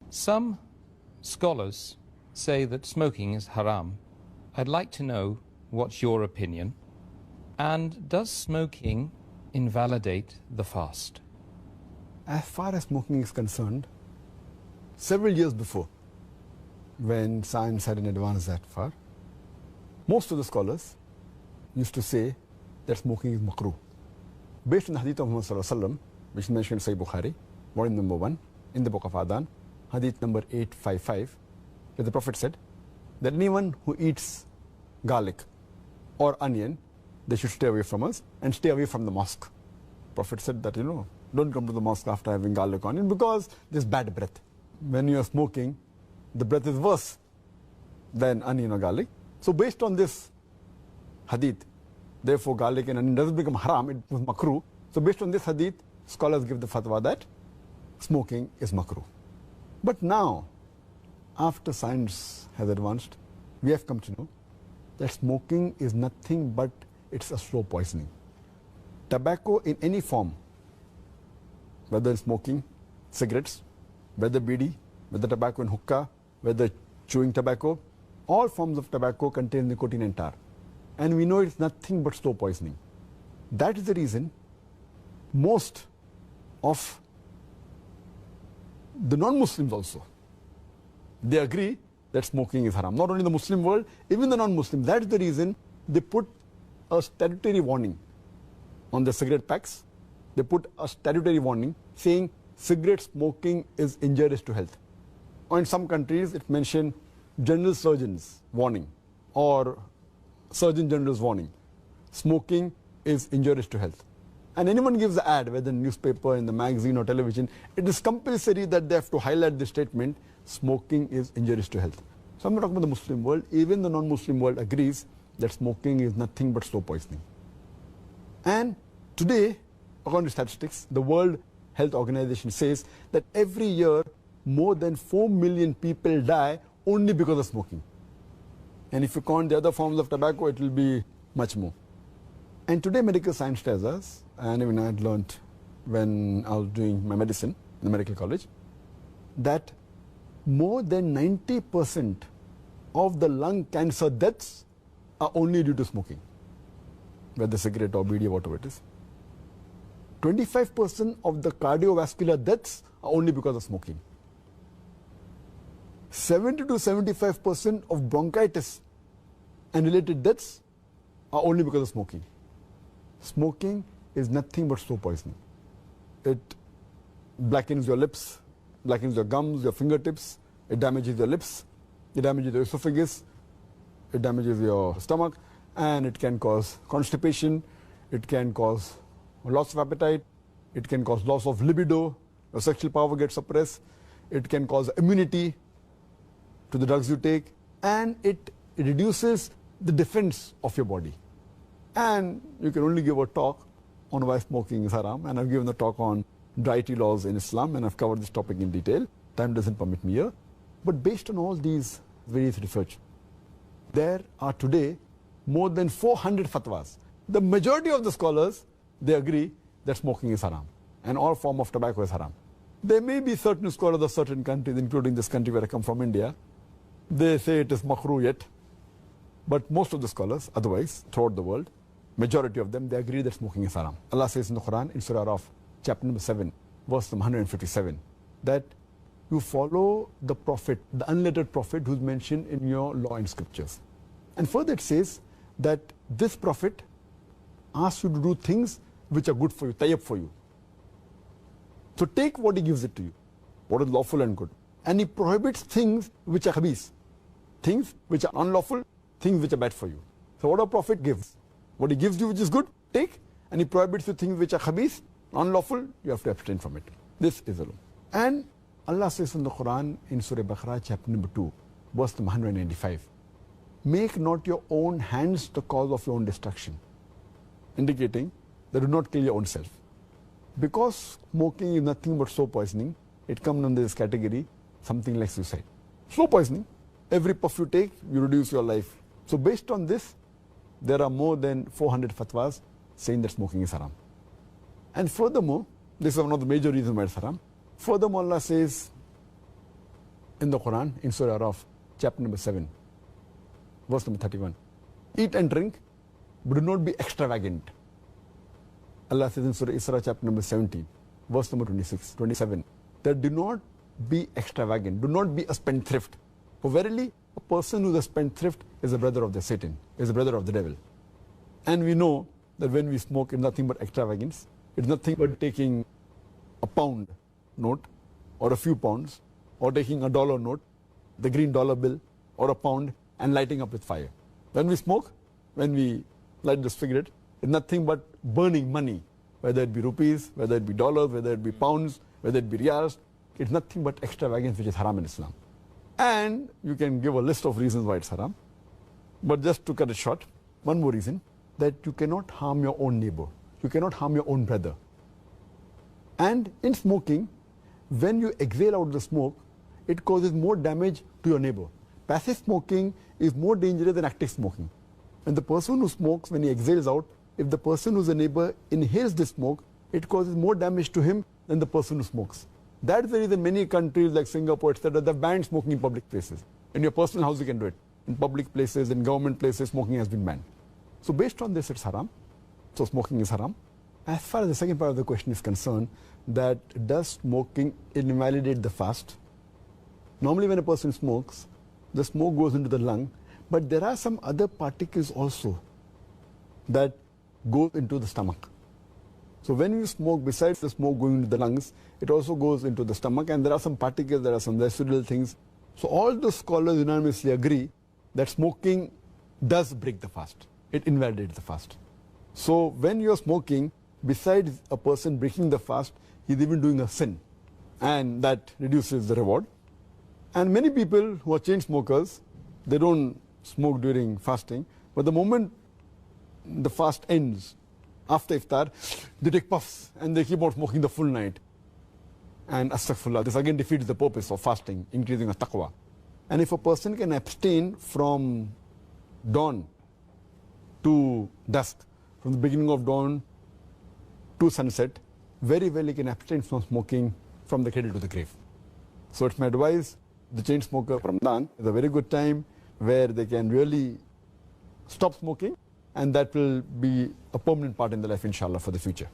Some scholars say that smoking is haram. I'd like to know what's your opinion. And does smoking invalidate the fast? As far as smoking is concerned, several years before, when science hadn't advanced that far, most of the scholars used to say that smoking is makruh. Based on the hadith of Muhammad sallallahu alaihi wasallam, which is mentioned in Sahih Bukhari, volume number 1, in the book of Adhan, hadith number 855, where the Prophet said that anyone who eats garlic or onion, they should stay away from us and stay away from the mosque. Prophet said that, don't come to the mosque after having garlic or onion because there's bad breath. When you are smoking, the breath is worse than onion or garlic. So based on this hadith, therefore garlic and onion doesn't become haram, it was makruh. So based on this hadith, scholars give the fatwa that smoking is makruh. But now, after science has advanced, we have come to know that smoking is nothing but it's a slow poisoning. Tobacco in any form, whether smoking, cigarettes, whether bidi, whether tobacco and hookah, whether chewing tobacco, all forms of tobacco contain nicotine and tar. And we know it's nothing but slow poisoning. That is the reason most of the non-Muslims also, they agree that smoking is haram. Not only the Muslim world, even the non-Muslims. That is the reason they put a statutory warning on the cigarette packs. They put a statutory warning saying cigarette smoking is injurious to health. Or in some countries, it mentioned general surgeon's warning or surgeon general's warning. Smoking is injurious to health. And anyone gives an ad, whether in newspaper, in the magazine or television, it is compulsory that they have to highlight the statement, smoking is injurious to health. So I'm not talking about the Muslim world, even the non-Muslim world agrees that smoking is nothing but slow poisoning. And today, according to statistics, the World Health Organization says that every year more than 4 million people die only because of smoking. And if you count the other forms of tobacco, it will be much more. And today medical science tells us, and even I had learned when I was doing my medicine in the medical college, that more than 90% of the lung cancer deaths are only due to smoking, whether cigarette or bidi or whatever it is. 25% of the cardiovascular deaths are only because of smoking. 70 to 75% of bronchitis and related deaths are only because of smoking. Smoking is nothing but slow poisoning. It blackens your lips, blackens your gums, your fingertips, it damages your lips, it damages your esophagus, it damages your stomach, and it can cause constipation, it can cause loss of appetite, it can cause loss of libido, your sexual power gets suppressed, it can cause immunity to the drugs you take, and it reduces the defense of your body. And you can only give a talk on why smoking is haram, and I've given a talk on dietary laws in Islam, and I've covered this topic in detail. Time doesn't permit me here. But based on all these various research, there are today more than 400 fatwas. The majority of the scholars, they agree that smoking is haram, and all form of tobacco is haram. There may be certain scholars of certain countries, including this country where I come from, India, they say it is makruh yet. But most of the scholars, otherwise, throughout the world, majority of them, they agree that smoking is haram. Allah says in the Quran, in Surah Araf, chapter number 7, verse number 157, that you follow the prophet, the unlettered prophet who's mentioned in your law and scriptures. And further it says that this prophet asks you to do things which are good for you, tayyib for you. So take what he gives it to you, what is lawful and good. And he prohibits things which are khabis, things which are unlawful, things which are bad for you. So what a prophet gives, what he gives you which is good, take, and he prohibits you things which are khabis, unlawful, you have to abstain from it. This is the law. And Allah says in the Quran in Surah Baqarah chapter number 2, verse number 195, make not your own hands the cause of your own destruction, indicating that do not kill your own self. Because smoking is nothing but slow poisoning, it comes under this category, something like suicide. Slow poisoning, every puff you take, you reduce your life. So based on this, there are more than 400 fatwas saying that smoking is haram. And furthermore, this is one of the major reasons why it's haram. Furthermore, Allah says in the Quran, in Surah Araf, chapter number 7, verse number 31. Eat and drink, but do not be extravagant. Allah says in Surah Isra, chapter number 17, verse number 27, that do not be extravagant, do not be a spendthrift. For verily, a person who is a spendthrift is a brother of the Satan, is a brother of the devil. And we know that when we smoke, it's nothing but extravagance. It's nothing but taking a pound note or a few pounds, or taking a dollar note, the green dollar bill, or a pound, and lighting up with fire. When we smoke, when we light the cigarette, it's nothing but burning money, whether it be rupees, whether it be dollars, whether it be pounds, whether it be riyals. It's nothing but extravagance, which is haram in Islam. And you can give a list of reasons why it's haram. But just to cut it short, one more reason, that you cannot harm your own neighbor. You cannot harm your own brother. And in smoking, when you exhale out the smoke, it causes more damage to your neighbor. Passive smoking is more dangerous than active smoking. And the person who smokes, when he exhales out, if the person who's a neighbor inhales the smoke, it causes more damage to him than the person who smokes. That's the reason many countries like Singapore, etc., they've banned smoking in public places. In your personal house, you can do it. In public places, in government places, smoking has been banned. So based on this, it's haram. So smoking is haram. As far as the second part of the question is concerned, that does smoking invalidate the fast? Normally when a person smokes, the smoke goes into the lung, but there are some other particles also that go into the stomach. So when you smoke, besides the smoke going into the lungs, it also goes into the stomach, and there are some particles, there are some residual things. So all the scholars unanimously agree that smoking does break the fast. It invalidates the fast. So when you're smoking, besides a person breaking the fast, he's even doing a sin, and that reduces the reward. And many people who are chain smokers, they don't smoke during fasting, but the moment the fast ends, after iftar, they take puffs and they keep on smoking the full night. And astaghfirullah, this again defeats the purpose of fasting, increasing the taqwa. And if a person can abstain from dawn to dusk, from the beginning of dawn to sunset, very well he can abstain from smoking from the cradle to the grave. So it's my advice, the chain smoker, Ramadan is a very good time where they can really stop smoking, and that will be a permanent part in their life, inshallah, for the future.